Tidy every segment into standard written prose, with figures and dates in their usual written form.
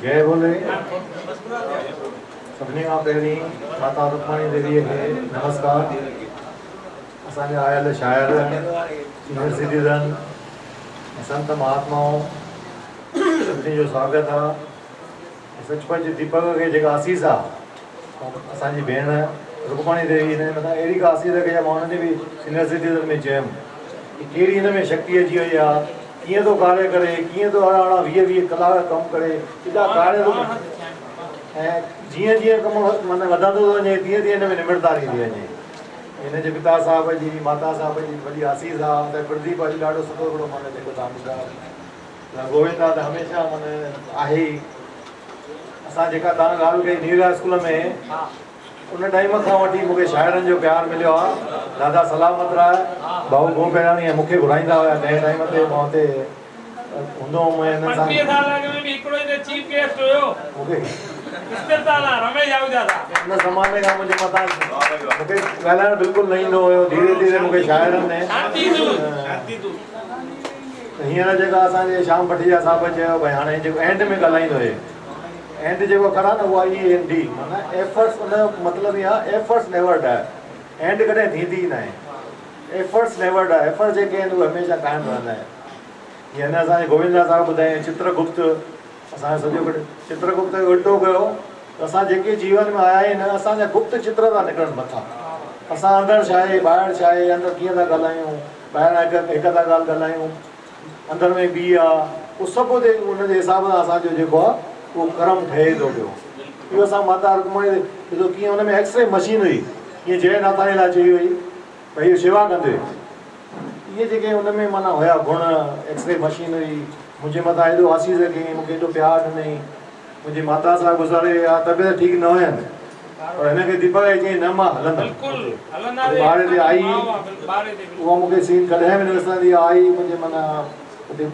जय बोले। सभिनी खां पहिरीं माता रुक्मणी देवीअ खे नमस्कार। असांजा आयल शायर, सीनियर सिटीज़न, संत महात्माओं, सभिनी जो स्वागत आहे। सचपच दीपक खे जेका आसीस आहे, असांजी भेण रुक्मणी देवी हिन मथां अहिड़ी का आसीस कई आहे, मां हुननि बि सीनियर सिटीज़न में चयुमि कहिड़ी हिन में शक्ति अची वई आहे, कीअं थो कार्य करे, कीअं थो 18-20 कलाक कमु करे, केॾा कार्य थो। ऐं जीअं जीअं कमु माना वधंदो थो वञे तीअं तीअं हिन में निमिरतारी थी वञे। हिन जे पिता साहिब जी, माता साहिब जी वॾी आसीस आहे। त प्रदीप अॼु ॾाढो सुठो हिकिड़ो माना जेको तव्हां ॿुधायो गोविंदा त हमेशह माना आहे ई। असां जेका तव्हां ॻाल्हि कई नीरा स्कूल में, उन टाइम खां वठी मूंखे शाइरनि जो प्यारु मिलियो आहे। दादा सलामत राय, भाऊ गोपैरानी ऐं मूंखे घुराईंदा हुया तंहिं टाइम ते मां हुते हूंदो हुउमि। हिननि सां हिन ज़माने खां मुंहिंजे मथां मूंखे ॻाल्हाइणु बिल्कुलु न ईंदो हुयो। धीरे धीरे मूंखे शाइरनि ने हींअर जेका असांजे श्याम भटिया साहिबु चयो भई हाणे जेको एंड में ॻाल्हाईंदो हुए, एंड जेको करा न उहा END माना एफर्ट्स, उनजो मतिलबु इहा एफर्ट्स नेवर डाई। एंड कॾहिं थींदी ई न आहे। एफर्ट्स नेवर डाई। एफर्ट्स जेके आहिनि उहे हमेशह क़ाइमु रहंदा आहिनि। हीअं असांजे गोविंदा साहिबु ॿुधाईं चित्रगुप्त, असांजो सॼो चित्रगुप्त खे उल्टो कयो त असां जेके जीवन में आया आहिनि असांजा गुप्त चित्र था निकिरनि मथां। असां अंदरि छा आहे, ॿाहिरि छा आहे, अंदरि कीअं था ॻाल्हायूं, ॿाहिरि हिकु था ॻाल्हि ॻाल्हायूं, अंदरि में ॿी आहे, उहो सभु उते उनजे हिसाब सां असांजो जेको आहे उहो कर्म ठहे थो पियो। इहो असां माता रुक्मणी ॾिसो कीअं हुन में एक्सरे मशीन हुई, कीअं जय नाथाणी लाइ चई हुई भई इहो शेवा कंदे। इहे जेके हुन में माना हुया गुण, एक्सरे मशीन हुई, मुंहिंजे मथां एॾो आसीस कयईं, मूंखे एॾो प्यारु ॾिनई। मुंहिंजी माता साहिबु गुज़ारे विया, तबियत ठीकु न हुयनि, पर हिनखे दीपक खे चयईं न मां हलंदमि। ॿार ते आई, उहा मूंखे सीन कॾहिं बि न विसरंदी। आई मुंहिंजे माना हुते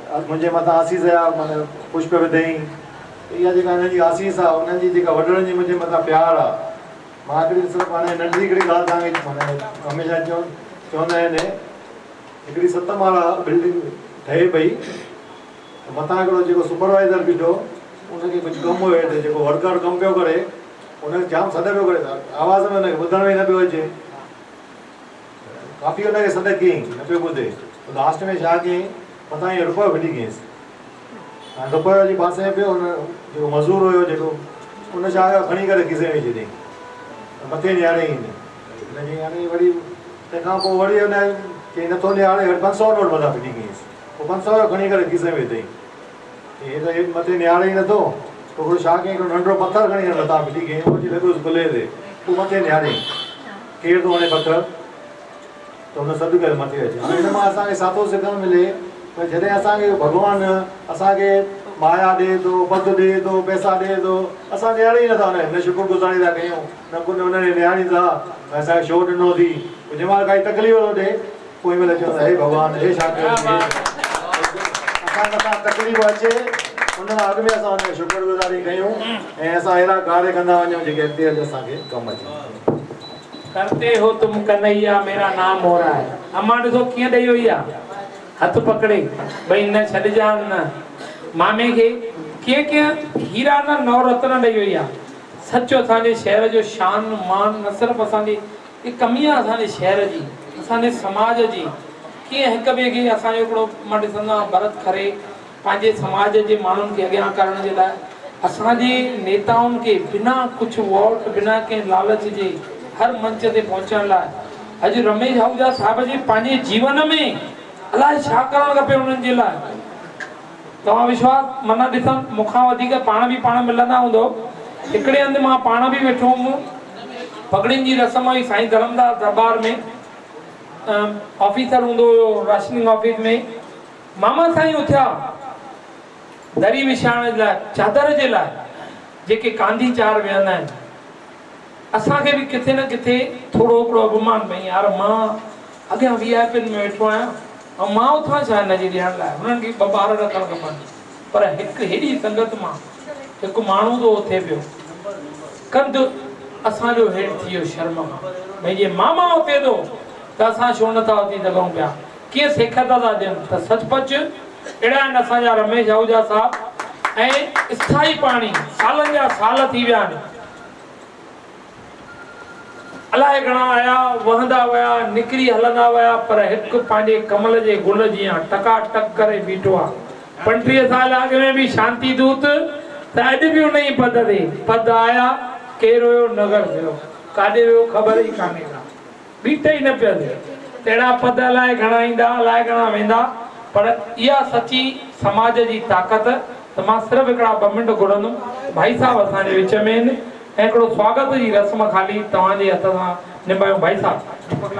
मुंहिंजे मथां आसीस जा माना पुष्प विधई। इहा जेका हिननि जी आसीस आहे, उन्हनि जी जेका वॾनि जी मुंहिंजे मथां प्यारु आहे। मां हिकिड़ी सिर्फ़ु हाणे नंढी हिकिड़ी ॻाल्हि तव्हांखे माना हमेशह चवंदा आहिनि, हिकिड़ी 7 माला बिल्डिंग ठहे पई, मथां हिकिड़ो जेको सुपरवाइज़र बीठो, उनखे कुझु कमु हुयो हिते, जेको वर्कर कमु पियो करे, उनखे जाम सॾु पियो करे, आवाज़ में हुनखे ॿुधण में न पियो अचे। काफ़ी हुनखे सॾु कयईं, न पियो ॿुधे। लास्ट में छा कयईं, मथां इहो रुपयो फिटी कयईंसि। हाणे रुपयो जे पासे में पियो, हुन जेको मज़दूर हुयो जेको, उन छा कयो, खणी करे खीसे में विझी ॾिनईं, मथे निहारियईं। हिनजी हाणे वरी तंहिंखां पोइ वरी हुन चई नथो निहारे, 500 नोट मथां फिटी कयईंसि। पोइ 500 खणी करे खीसे में विधईं। हे त हे मथे निहारे ई नथो, पोइ हिकिड़ो छा कयईं, हिकिड़ो नंढिड़ो पथर खणी करे मथां फिटी कयईं, उहो अची लॻोसि गुले ते, पोइ मथे निहारियईं। केरु थो वञे पथर, त हुन सॾु करे मथे अचे। हाणे हिन मां असांखे साथो सिखणु मिले भई जॾहिं असांखे भॻवानु असांखे माया ॾिए थो, पद ॾिए थो, पैसा ॾिए थो, असां निहारे ई नथा हुन शुक्रगुज़ारी था कयूं, न कुझु हुनखे निहारींदा असांखे छो ॾिनो थी। जंहिं महिल काई तकलीफ़ थो थिए, पोइ महिल चवंदा हे भॻवानु, हे छा कयो, असां मथां तकलीफ़ अचे, हुन अॻु में असां हुनखे शुक्रगुज़ारी कयूं ऐं असां अहिड़ा कार्य कंदा वञूं जेके अॻिते हली असांखे कमु अचनि। करते हो तुम कन्हैया मेरा नाम हो रहा है। अम्मा ॾिसो कीअं ॾेई वई आहे, हथ पकड़े भई न छॾिजां न। मामे खे कीअं कीअं हीरा न नवरत्न ॾेई वई आहे। सचो असांजे शहर जो शान मान न सिर्फ़ु असांजी कमी आहे, असांजे शहर जी, असांजे समाज जी। कीअं हिक ॿिए खे असांजो हिकिड़ो मां ॾिसंदो आहियां भरत खरे पंहिंजे समाज जे माण्हुनि खे अॻियां करण जे लाइ असांजे नेताउनि खे बिना कुझु वोट, बिना कंहिं लालच जे हर मंच ते पहुचण लाइ अॼु रमेश आहूजा साहिब जे पंहिंजे जीवन में अलाए छा करणु खपे उन्हनि जे लाइ। तव्हां विश्वास माना ॾिसनि, मूंखां वधीक पाण बि पाण मिलंदा हूंदो। हिकिड़े हंधि मां पाण बि वेठो हुउमि, पगड़ियुनि जी रस्म हुई साईं धरमदास दरबार में, ऑफिसर हूंदो हुयो राशनिंग ऑफिस में। मामा साईं उथिया दरी विछाइण जे लाइ, चादर जे लाइ, जेके कांधी चार वेहंदा आहिनि। असांखे बि किथे न किथे थोरो हिकिड़ो अभिमान भई यार मां अॻियां VIP में वेठो आहियां ऐं मां उथां छा हिनजे ॾियण लाइ। हुननि खे 2 ॿार रखणु खपनि, पर हिकु हेॾी संगत मां हिकु माण्हू थो उथे पियो, कंधु असांजो हेठि थी वियो शर्म खां। भई जे मामा उथे थो त असां छो नथा उथी सघूं पिया। कीअं सेखत था ॾियनि त सचपच अहिड़ा आहिनि असांजा रमेश आहूजा साहब ऐं स्थाई पाणी सालनि जा साल थी विया आहिनि, अलाए घणा आया वहंदा विया निकिरी हलंदा विया, पर हिकु पंहिंजे कमल जे गुल जीअं टकाटक करे बीठो आहे। 35 साल अॻु में बि शांति दूत, त अॼु बि उन ई पद ते पद आया, केरु हुयो नगर थियो, काॾे वियो ख़बर ई कान्हे का, बीठे ई न पिया थिए। तहिड़ा पद अलाए घणा ईंदा अलाए घणा वेंदा, पर इहा सची समाज जी ताक़त। त मां सिर्फ़ु हिकिड़ा 2 मिंट घुरंदुमि, भाई साहब असांजे विच में आहिनि, ऐं हिकिड़ो स्वागत जी रस्म ख़ाली तव्हांजे हथ सां निभायूं। भाई साहब